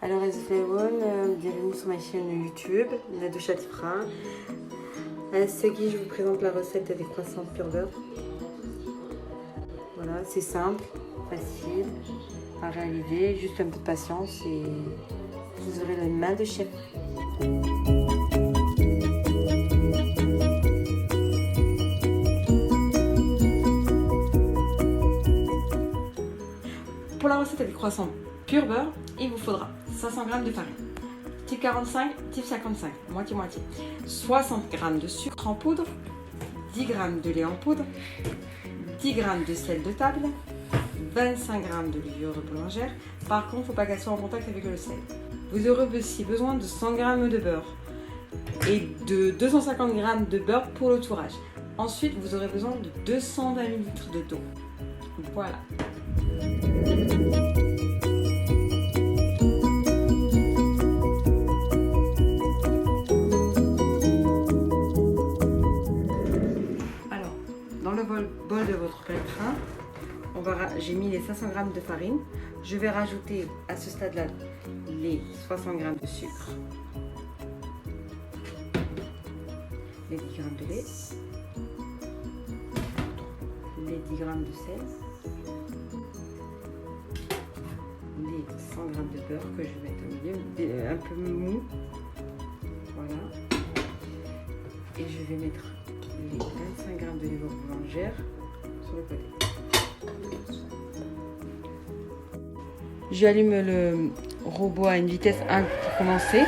Hello everyone, bienvenue sur ma chaîne YouTube, Nadoucha Tifra. C'est qui je vous présente la recette des croissants pur beurre. Voilà, c'est simple, facile à réaliser, juste un peu de patience et vous aurez la main de chef. Pour la recette des croissants pur beurre, il vous faudra 500 g de farine, type 45, type 55, moitié-moitié, 60 g de sucre en poudre, 10 g de lait en poudre, 10 g de sel de table, 25 g de levure de boulangère. Par contre, il ne faut pas qu'elle soit en contact avec le sel. Vous aurez aussi besoin de 100 g de beurre et de 250 g de beurre pour le tourrage. Ensuite, vous aurez besoin de 220 ml d'eau. Voilà. Dans le bol de votre pétrin, j'ai mis les 500 g de farine. Je vais rajouter à ce stade-là les 60 g de sucre, les 10 g de lait, les 10 g de sel, les 100 g de beurre que je vais mettre au milieu, un peu mou. Voilà. Et je vais mettre les 25 g de levure boulangère sur le côté. J'allume le robot à une vitesse 1 pour commencer.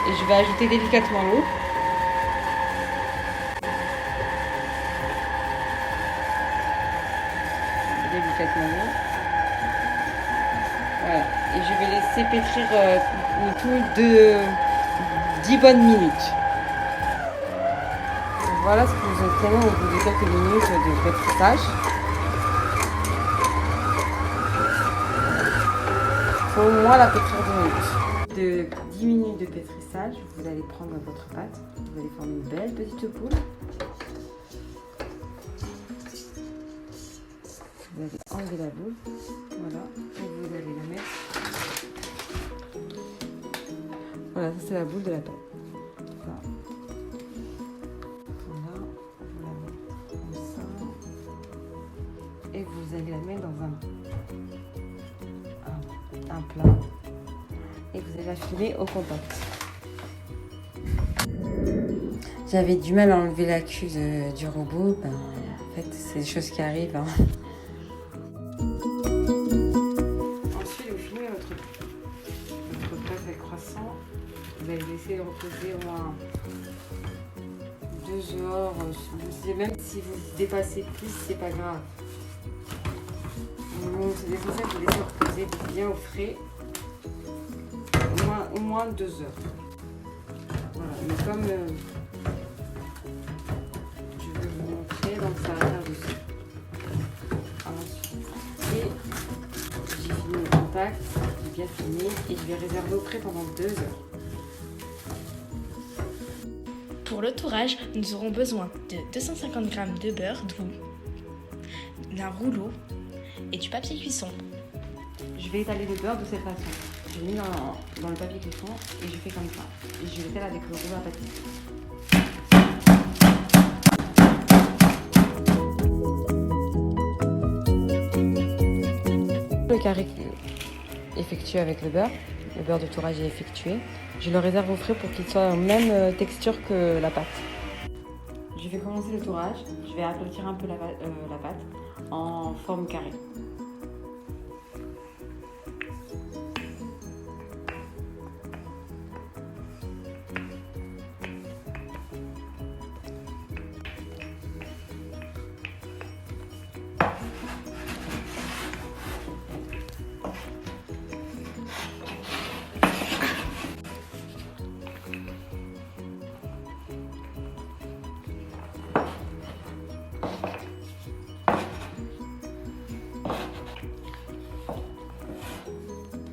Et je vais ajouter délicatement l'eau. Délicatement l'eau. Voilà. Et je vais laisser pétrir autour de 10 bonnes minutes. Voilà ce que vous obtenez au bout de quelques minutes de pétrissage. Il faut au moins la pétrir 2 minutes. De 10 minutes de pétrissage, vous allez prendre votre pâte, vous allez former une belle petite boule. Vous allez enlever la boule, voilà, et vous allez la mettre. Voilà, ça c'est la boule de la pâte. Et vous allez la mettre dans un plat et vous allez la filer au contact. J'avais du mal à enlever la queue du robot, en fait c'est des choses qui arrivent. Ensuite vous filmez votre pâte avec croissant, vous allez laisser reposer au moins 2 heures, même si vous dépassez plus c'est pas grave. C'est des conseils de laisser reposer bien au frais, au moins 2 heures. Voilà, mais comme je vais vous montrer, donc ça va faire dessus. Ensuite, et j'ai fini le contact, j'ai bien fini et je vais réserver au frais pendant 2 heures. Pour le tourrage, nous aurons besoin de 250 g de beurre doux, d'un rouleau et du papier cuisson. Je vais étaler le beurre de cette façon. Je l'ai mis dans le papier cuisson et je fais comme ça. Et je l'étale avec le rouleau à pâtisserie. Le carré effectué avec le beurre de tourrage est effectué. Je le réserve au frais pour qu'il soit en même texture que la pâte. Je vais commencer le tourrage. Je vais aplatir un peu la pâte en forme carrée.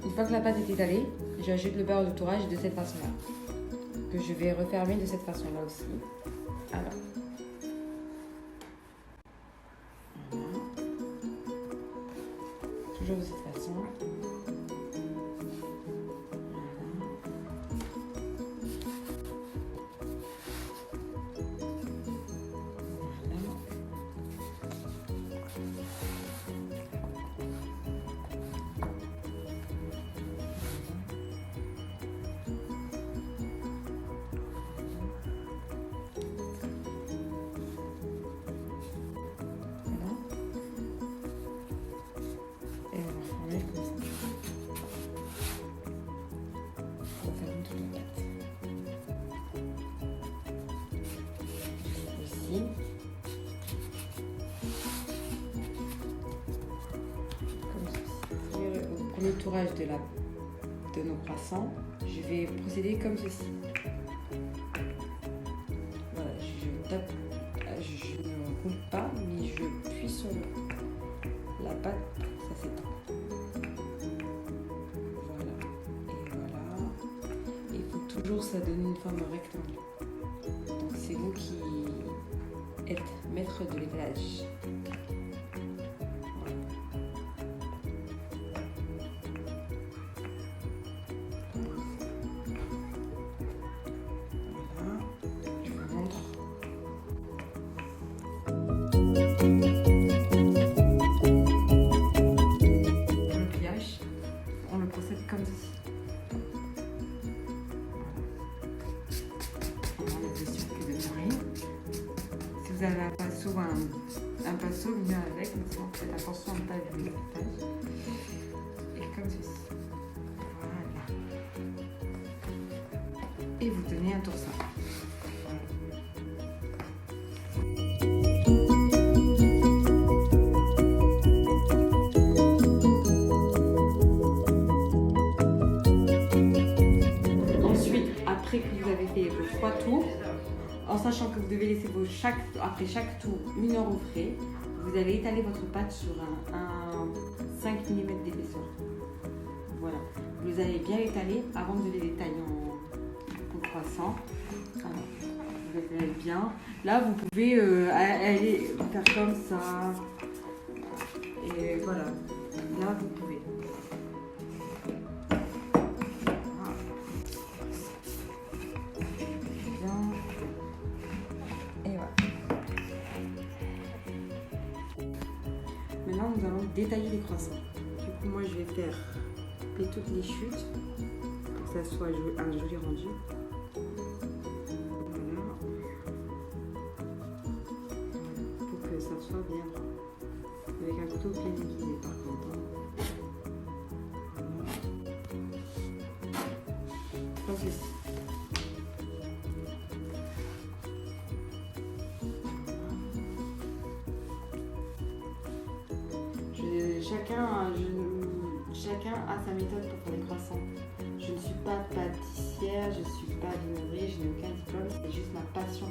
Une fois que la pâte est étalée, j'ajoute le beurre de tourrage de cette façon-là, que je vais refermer de cette façon-là aussi. Alors, voilà. Toujours de cette façon. tourage de nos croissants, je vais procéder comme ceci. Voilà, je tape, je ne roule pas, mais je appuie sur la pâte, ça s'étend. Voilà, et voilà. Il faut toujours ça donne une forme rectangle. Donc c'est vous qui êtes maître de l'étalage. Comme ceci. On enlève les circuits de farine. Si vous avez un pinceau, mieux avec, mais sinon faites attention à ne pas abîmer le pâte. Et comme ceci. Voilà. Et vous tenez un tourson. Après que vous avez fait vos 3 tours, en sachant que vous devez laisser après chaque tour 1 heure au frais, vous allez étaler votre pâte sur un 5 mm d'épaisseur. Voilà, vous allez bien l'étaler avant de les détailler en croissant. Alors, vous l'étalez bien. Là, vous pouvez aller faire comme ça. Et voilà, là vous pouvez. Maintenant, nous allons détailler les croissants. Du coup, moi, je vais faire toutes les chutes pour que ça soit un joli rendu. Voilà. Pour que ça soit bien droit. Avec un couteau bien aiguisé, par contre. Voilà. Comme ceci. Chacun a sa méthode pour faire les croissants. Je ne suis pas pâtissière, je ne suis pas vignerie, je n'ai aucun diplôme, c'est juste ma passion.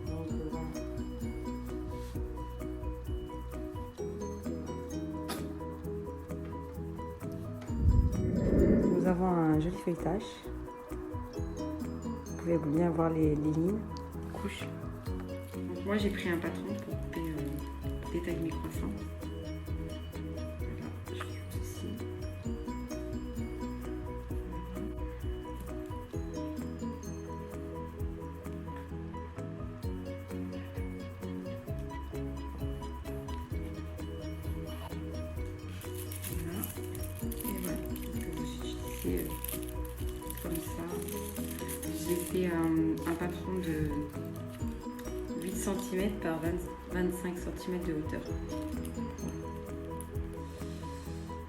Donc voilà. Nous avons un joli feuilletage. Vous pouvez bien voir les lignes, couches. Donc moi j'ai pris un patron pour détailler mes croissants. Comme ça, j'ai fait un patron de 8 cm par 25 cm de hauteur.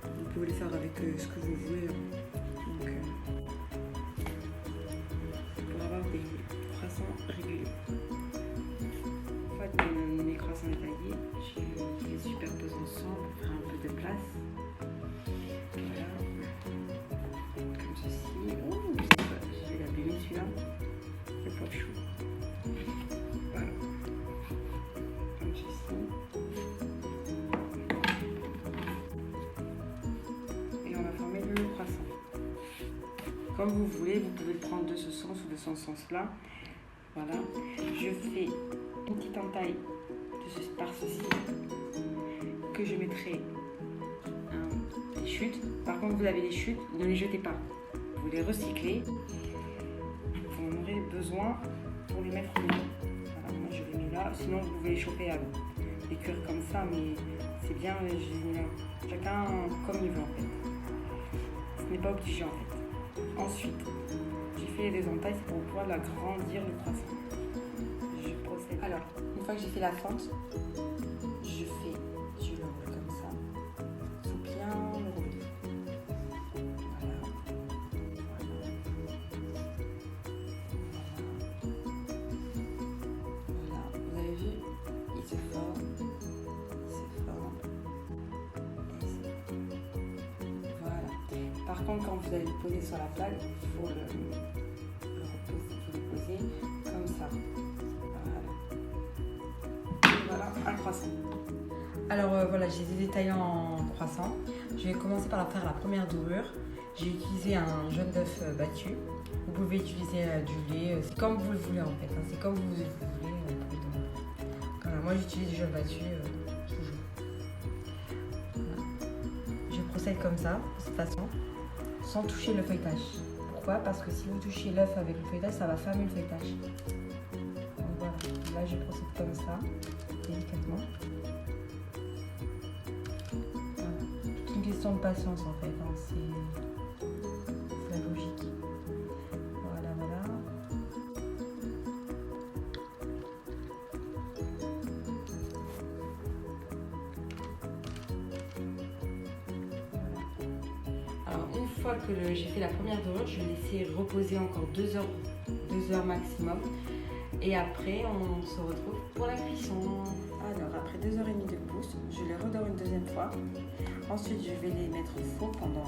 Vous pouvez le faire avec ce que vous voulez. Donc, pour avoir des croissants réguliers. Une fois que mes croissants détaillés, je les superpose ensemble pour faire un peu de place. Voilà. Comme ceci. Oh, je vais l'abîmer celui-là. C'est pas chou. Voilà. Comme ceci. Et on va former le croissant. Comme vous voulez, vous pouvez le prendre de ce sens ou de ce sens-là. Voilà. Je fais une petite entaille par ceci que je mettrai les chutes. Par contre, vous avez les chutes, ne les jetez pas. Vous les recyclez. Vous en aurez besoin pour les mettre au milieu. Voilà, moi je les mets là. Sinon, vous pouvez les chauffer à les cuire comme ça, mais c'est bien, je les mets là. Chacun comme il veut en fait. Ce n'est pas obligé en fait. Ensuite, j'ai fait les entailles pour pouvoir agrandir le croissant. Je procède. Alors, une fois que j'ai fait la fente, je le roule comme ça. Il faut bien le rouler. Voilà. Voilà. Vous avez vu, il se forme. Il se forme. Et voilà. Par contre, quand vous allez le poser sur la plaque, il faut le poser comme ça. Voilà un croissant. Alors voilà, j'ai détaillé en croissant. Je vais commencer par faire la première dorure. J'ai utilisé un jaune d'œuf battu. Vous pouvez utiliser du lait, c'est comme vous le voulez en fait. Hein. C'est comme vous voulez. Voilà, moi j'utilise du jaune battu toujours. Voilà. Je procède comme ça, de cette façon, sans toucher le feuilletage. Pourquoi? Parce que si vous touchez l'œuf avec le feuilletage, ça va fermer le feuilletage. Donc voilà, là je procède comme ça, délicatement. Voilà. C'est une question de patience en fait, hein. C'est la logique. Voilà, voilà. Alors une fois que j'ai fait la première dorure, je vais laisser reposer encore 2 heures maximum. Et après, on se retrouve pour la cuisson. Alors après 2h30 de pousse, je les redore une deuxième fois. Ensuite, je vais les mettre au four pendant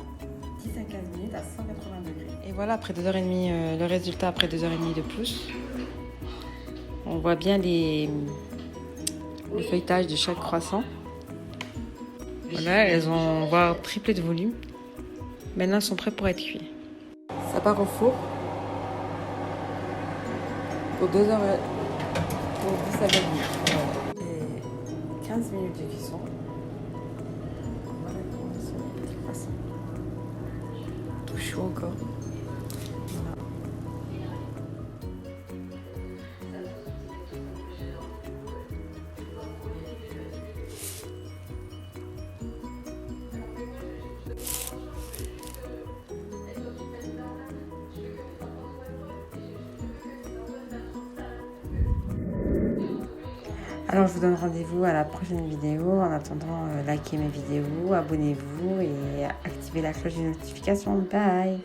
10 à 15 minutes à 180 degrés. Et voilà, après 2h30, le résultat après 2h30 de pousse. On voit bien le feuilletage de chaque croissant. Voilà, elles ont voire triplé de volume. Maintenant, elles sont prêtes pour être cuites. Ça part au four pour 2 heures, pour 10 à 20 minutes. Et 15 minutes de cuisson. Voilà comment sont les petits croissants. Tout chaud encore. Voilà. Alors je vous donne rendez-vous à la prochaine vidéo. En attendant, likez mes vidéos, abonnez-vous et activez la cloche de notification. Bye!